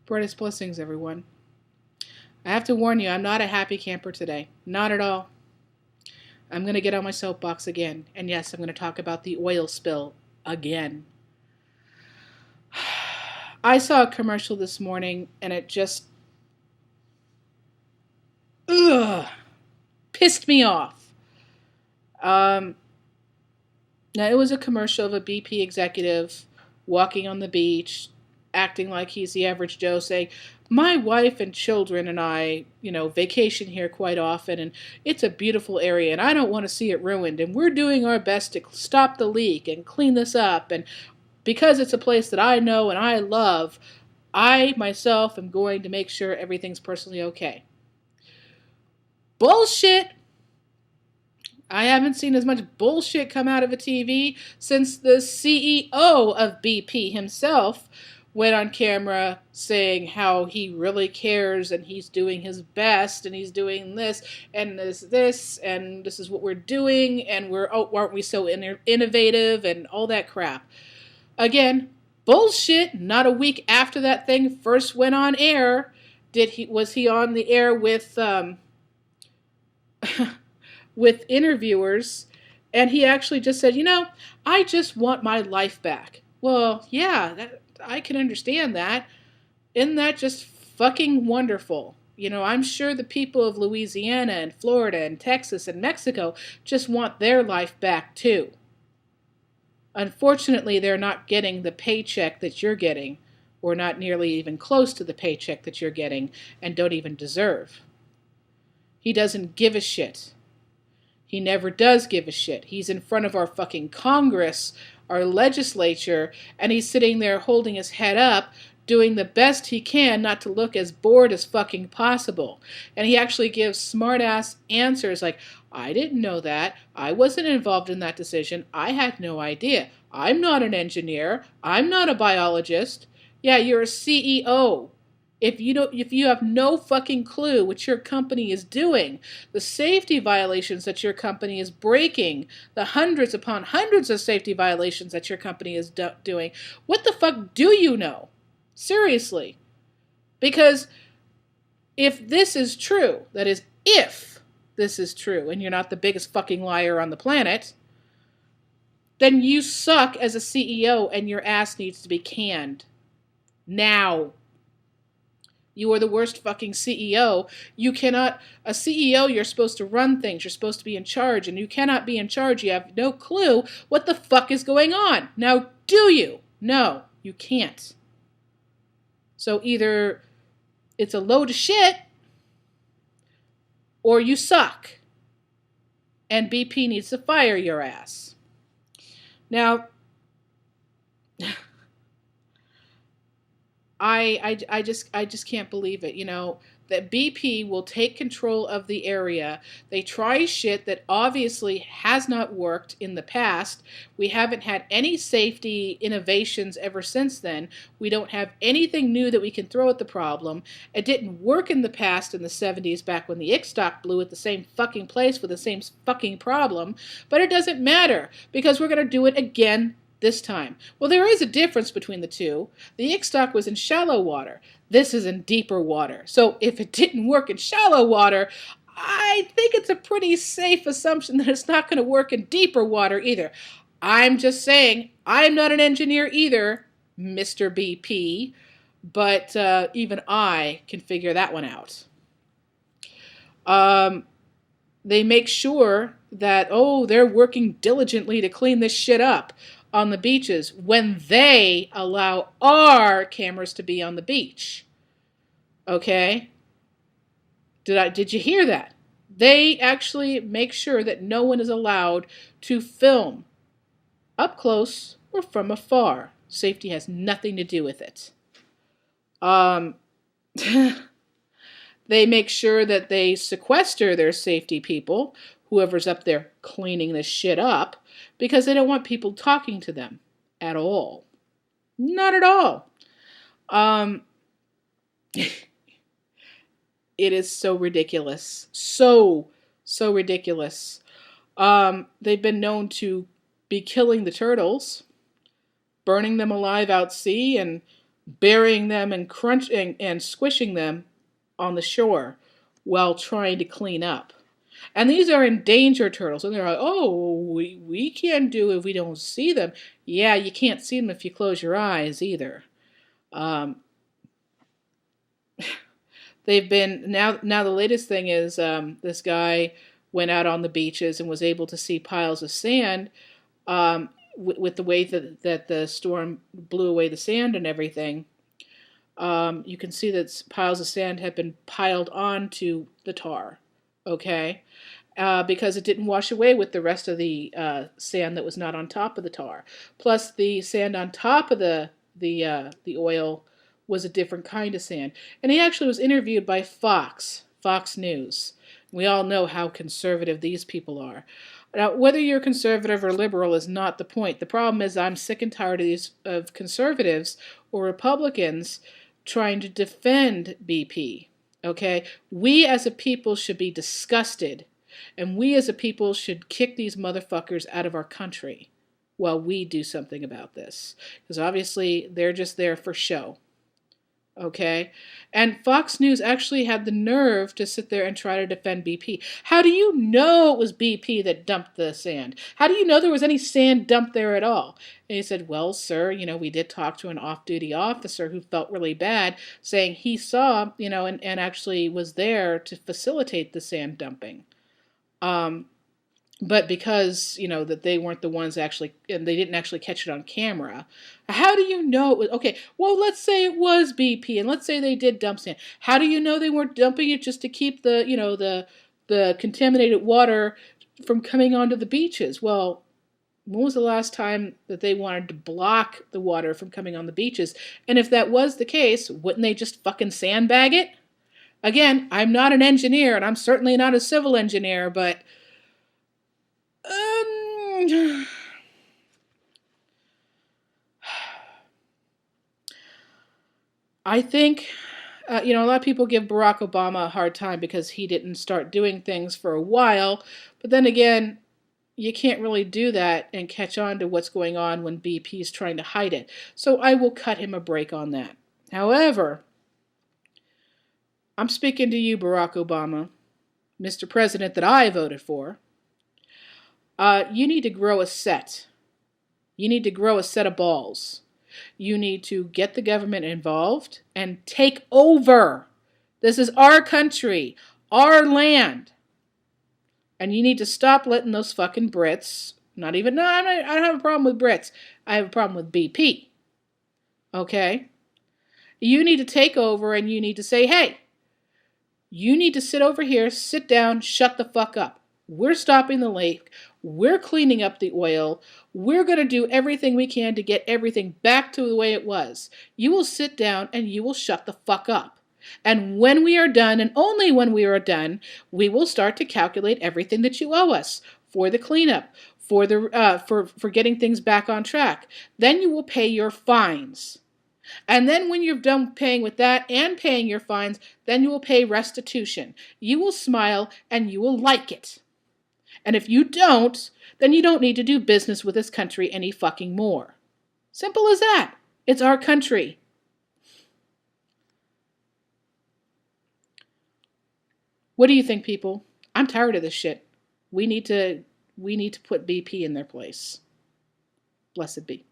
Brightest blessings, everyone. I have to warn you, I'm not a happy camper today. Not at all. I'm going to get on my soapbox again. And yes, I'm going to talk about the oil spill again. I saw a commercial this morning and it just ugh, pissed me off. Um, Now, it was a commercial of a BP executive walking on the beach, acting like he's the average Joe, saying, my wife and children and I, vacation here quite often, and it's a beautiful area, and I don't want to see it ruined, and we're doing our best to stop the leak and clean this up, and because it's a place that I know and I love, I myself am going to make sure everything's personally okay. Bullshit! I haven't seen as much bullshit come out of a TV since the CEO of BP himself went on camera saying how he really cares and he's doing his best and he's doing this and this and this is what we're doing and aren't we so innovative and all that crap. Again, bullshit. Not a week after that thing first went on air, was he on the air with with interviewers, and he actually just said, I just want my life back. Well, yeah, I can understand that. Isn't that just fucking wonderful? I'm sure the people of Louisiana and Florida and Texas and Mexico just want their life back too. Unfortunately, they're not getting the paycheck that you're getting, or not nearly even close to the paycheck that you're getting, and don't even deserve. He doesn't give a shit. He never does give a shit. He's in front of our fucking Congress, our legislature, and he's sitting there holding his head up, doing the best he can not to look as bored as fucking possible. And he actually gives smart-ass answers like, I didn't know that. I wasn't involved in that decision. I had no idea. I'm not an engineer. I'm not a biologist. Yeah, you're a CEO. If you have no fucking clue what your company is doing, the safety violations that your company is breaking, the hundreds upon hundreds of safety violations that your company is doing, what the fuck do you know? Seriously. Because if this is true, that is, if this is true, and you're not the biggest fucking liar on the planet, then you suck as a CEO and your ass needs to be canned. Now. You are the worst fucking CEO. You cannot, a CEO, you're supposed to run things. You're supposed to be in charge, and you cannot be in charge. You have no clue what the fuck is going on. Now, do you? No, you can't. So either it's a load of shit, or you suck. And BP needs to fire your ass. Now, I just can't believe it, that BP will take control of the area. They try shit that obviously has not worked in the past. We haven't had any safety innovations ever since then. We don't have anything new that we can throw at the problem. It didn't work in the past in the 70s back when the Ixtoc blew at the same fucking place with the same fucking problem. But it doesn't matter because we're going to do it again this time. Well, there is a difference between the two. The Ixtoc was in shallow water. This is in deeper water. So if it didn't work in shallow water, I think it's a pretty safe assumption that it's not going to work in deeper water either. I'm just saying, I'm not an engineer either, Mr. BP, but even I can figure that one out. They make sure that, they're working diligently to clean this shit up on the beaches when they allow our cameras to be on the beach. Okay? Did you hear that? They actually make sure that no one is allowed to film up close or from afar. Safety has nothing to do with it. They make sure that they sequester their safety people, whoever's up there cleaning this shit up, because they don't want people talking to them at all. Not at all. It is so ridiculous. So ridiculous. They've been known to be killing the turtles, burning them alive out sea, and burying them and crunching and squishing them on the shore while trying to clean up. And these are endangered turtles. And they're like, oh, we can't do it if we don't see them. Yeah, you can't see them if you close your eyes either. Um, they've been now the latest thing is this guy went out on the beaches and was able to see piles of sand with the way that the storm blew away the sand and everything. You can see that piles of sand have been piled onto the tar, okay? Because it didn't wash away with the rest of the sand that was not on top of the tar. Plus, the sand on top of the oil was a different kind of sand. And he actually was interviewed by Fox News. We all know how conservative these people are. Now, whether you're conservative or liberal is not the point. The problem is I'm sick and tired of conservatives or Republicans trying to defend BP. Okay? We as a people should be disgusted, and we as a people should kick these motherfuckers out of our country while we do something about this. Because obviously they're just there for show. Okay? And Fox News actually had the nerve to sit there and try to defend BP. How do you know it was BP that dumped the sand? How do you know there was any sand dumped there at all? And he said, well, sir, we did talk to an off-duty officer who felt really bad, saying he saw, and actually was there to facilitate the sand dumping. But because, that they weren't the ones actually, and they didn't actually catch it on camera, how do you know it was, okay, well, let's say it was BP, and let's say they did dump sand. How do you know they weren't dumping it just to keep the contaminated water from coming onto the beaches? Well, when was the last time that they wanted to block the water from coming on the beaches? And if that was the case, wouldn't they just fucking sandbag it? Again, I'm not an engineer, and I'm certainly not a civil engineer, but I think, a lot of people give Barack Obama a hard time because he didn't start doing things for a while. But then again, you can't really do that and catch on to what's going on when BP is trying to hide it. So I will cut him a break on that. However, I'm speaking to you, Barack Obama, Mr. President that I voted for. You need to grow a set. You need to grow a set of balls. You need to get the government involved and take over. This is our country, our land. And you need to stop letting those fucking Brits, I don't have a problem with Brits. I have a problem with BP. Okay? You need to take over and you need to say, hey, you need to sit over here, sit down, shut the fuck up. We're stopping the lake. We're cleaning up the oil. We're going to do everything we can to get everything back to the way it was. You will sit down and you will shut the fuck up. And when we are done, and only when we are done, we will start to calculate everything that you owe us for the cleanup, for for getting things back on track. Then you will pay your fines. And then when you're done paying with that and paying your fines, then you will pay restitution. You will smile and you will like it. And if you don't, then you don't need to do business with this country any fucking more. Simple as that. It's our country. What do you think, people? I'm tired of this shit. We need to put BP in their place. Blessed be.